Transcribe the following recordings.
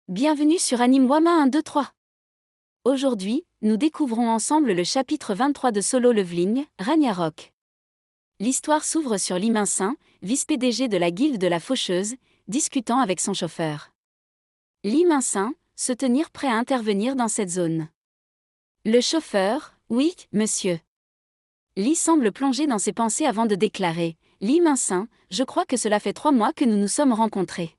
Bienvenue sur Anime Wama 123. Aujourd'hui, nous découvrons ensemble le chapitre 23 de Solo Leveling, Ragnarok. L'histoire s'ouvre sur Lee Min-sin, vice-PDG de la guilde de la Faucheuse, discutant avec son chauffeur. Lee Min-sin, se tenir prêt à intervenir dans cette zone. Le chauffeur, oui, monsieur. Lee semble plongé dans ses pensées avant de déclarer, Lee Min-sin, je crois que cela fait 3 mois que nous nous sommes rencontrés.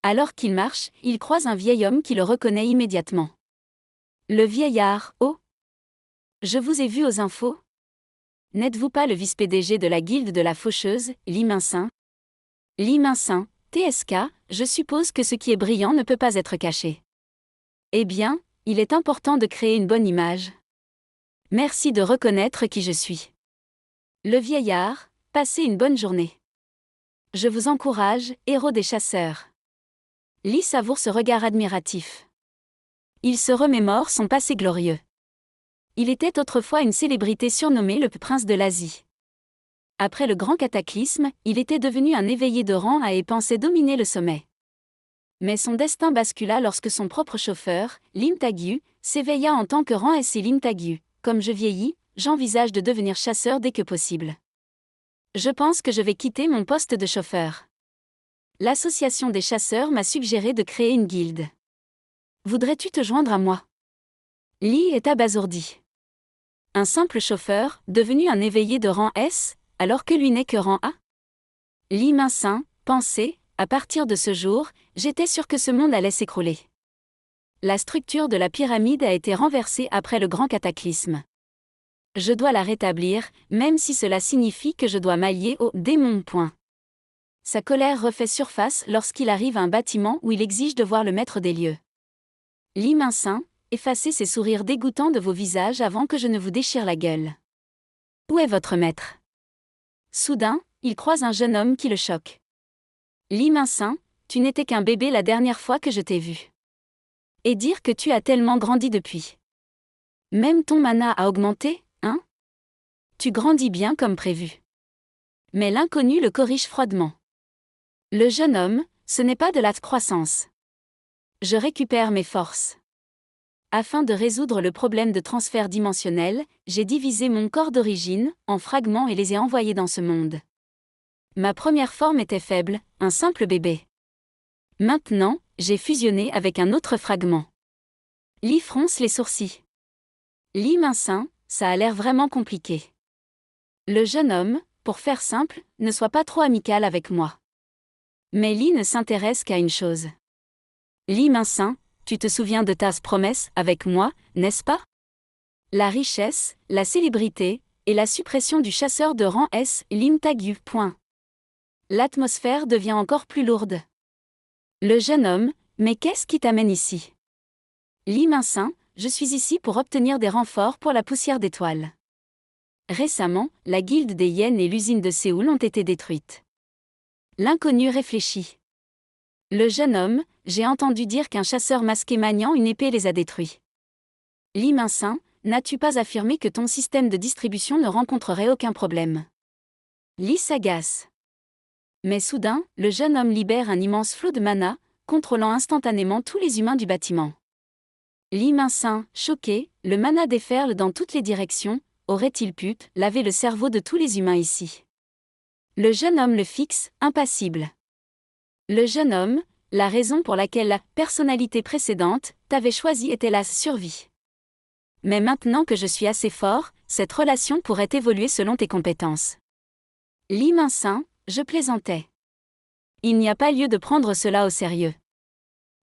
Alors qu'il marche, il croise un vieil homme qui le reconnaît immédiatement. Le vieillard, oh! Je vous ai vu aux infos. N'êtes-vous pas le vice-PDG de la guilde de la Faucheuse, Lee Min-sin? Lee Min-sin, TSK, je suppose que ce qui est brillant ne peut pas être caché. Eh bien, il est important de créer une bonne image. Merci de reconnaître qui je suis. Le vieillard, passez une bonne journée. Je vous encourage, héros des chasseurs. Lee savoure ce regard admiratif. Il se remémore son passé glorieux. Il était autrefois une célébrité surnommée le prince de l'Asie. Après le grand cataclysme, il était devenu un éveillé de rang et pensait dominer le sommet. Mais son destin bascula lorsque son propre chauffeur, Lim Tagyu, s'éveilla en tant que rang S. Lim Tagyu. Comme je vieillis, j'envisage de devenir chasseur dès que possible. Je pense que je vais quitter mon poste de chauffeur. L'association des chasseurs m'a suggéré de créer une guilde. Voudrais-tu te joindre à moi? Lee est abasourdi. Un simple chauffeur, devenu un éveillé de rang S, alors que lui n'est que rang A? Lee Min-sin, pensait, à partir de ce jour, j'étais sûr que ce monde allait s'écrouler. La structure de la pyramide a été renversée après le grand cataclysme. Je dois la rétablir, même si cela signifie que je dois m'allier aux démons. Sa colère refait surface lorsqu'il arrive à un bâtiment où il exige de voir le maître des lieux. Lee Min-sin, effacez ces sourires dégoûtants de vos visages avant que je ne vous déchire la gueule. Où est votre maître? Soudain, il croise un jeune homme qui le choque. Lee Min-sin, tu n'étais qu'un bébé la dernière fois que je t'ai vu. Et dire que tu as tellement grandi depuis. Même ton mana a augmenté, hein? Tu grandis bien comme prévu. Mais l'inconnu le corrige froidement. Le jeune homme, ce n'est pas de la croissance. Je récupère mes forces. Afin de résoudre le problème de transfert dimensionnel, j'ai divisé mon corps d'origine en fragments et les ai envoyés dans ce monde. Ma première forme était faible, un simple bébé. Maintenant, j'ai fusionné avec un autre fragment. Lee fronce les sourcils. Lee Min-sin, ça a l'air vraiment compliqué. Le jeune homme, pour faire simple, ne sois pas trop amical avec moi. Mais Lee ne s'intéresse qu'à une chose. Lee Min-sin, tu te souviens de ta promesse avec moi, n'est-ce pas? La richesse, la célébrité, et la suppression du chasseur de rang S. Lim Tagyu. L'atmosphère devient encore plus lourde. Le jeune homme, mais qu'est-ce qui t'amène ici? Lee Min-sin, je suis ici pour obtenir des renforts pour la poussière d'étoiles. Récemment, la guilde des hyènes et l'usine de Séoul ont été détruites. L'inconnu réfléchit. Le jeune homme, j'ai entendu dire qu'un chasseur masqué maniant une épée les a détruits. Lee Min-sin, n'as-tu pas affirmé que ton système de distribution ne rencontrerait aucun problème? Lee s'agace. Mais soudain, le jeune homme libère un immense flot de mana, contrôlant instantanément tous les humains du bâtiment. Lee Min-sin, choqué, le mana déferle dans toutes les directions, aurait-il pu laver le cerveau de tous les humains ici? Le jeune homme le fixe, impassible. Le jeune homme, la raison pour laquelle la personnalité précédente t'avait choisi était la survie. Mais maintenant que je suis assez fort, cette relation pourrait évoluer selon tes compétences. Lee Min-sin, je plaisantais. Il n'y a pas lieu de prendre cela au sérieux.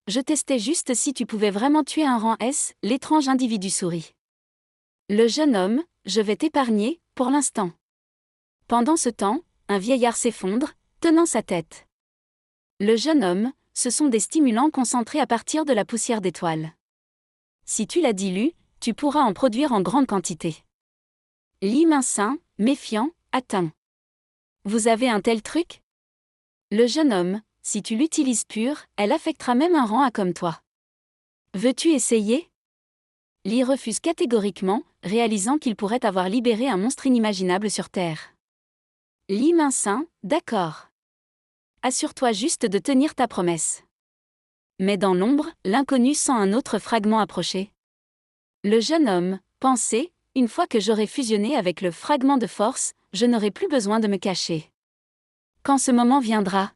Je testais juste si tu pouvais vraiment tuer un rang S, l'étrange individu sourit. Le jeune homme, je vais t'épargner, pour l'instant. Pendant ce temps, un vieillard s'effondre, tenant sa tête. Le jeune homme, ce sont des stimulants concentrés à partir de la poussière d'étoiles. Si tu la dilues, tu pourras en produire en grande quantité. Lee Min-sin, méfiant, attends. Vous avez un tel truc? Le jeune homme, si tu l'utilises pure, elle affectera même un rang A comme toi. Veux-tu essayer? Lee refuse catégoriquement, réalisant qu'il pourrait avoir libéré un monstre inimaginable sur Terre. Lee Min-sin, d'accord. Assure-toi juste de tenir ta promesse. Mais dans l'ombre, l'inconnu sent un autre fragment approcher. Le jeune homme pensait, une fois que j'aurai fusionné avec le fragment de force, je n'aurai plus besoin de me cacher. Quand ce moment viendra?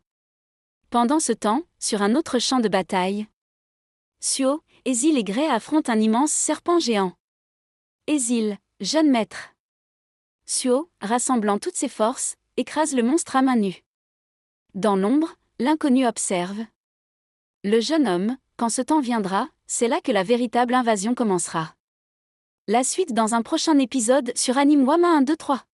Pendant ce temps, sur un autre champ de bataille, Suo, Ésil et Grey affrontent un immense serpent géant. Ésil, jeune maître. Suo, rassemblant toutes ses forces, écrase le monstre à main nue. Dans l'ombre, l'inconnu observe. Le jeune homme, quand ce temps viendra, c'est là que la véritable invasion commencera. La suite dans un prochain épisode sur Anime Wama 1, 2, 3.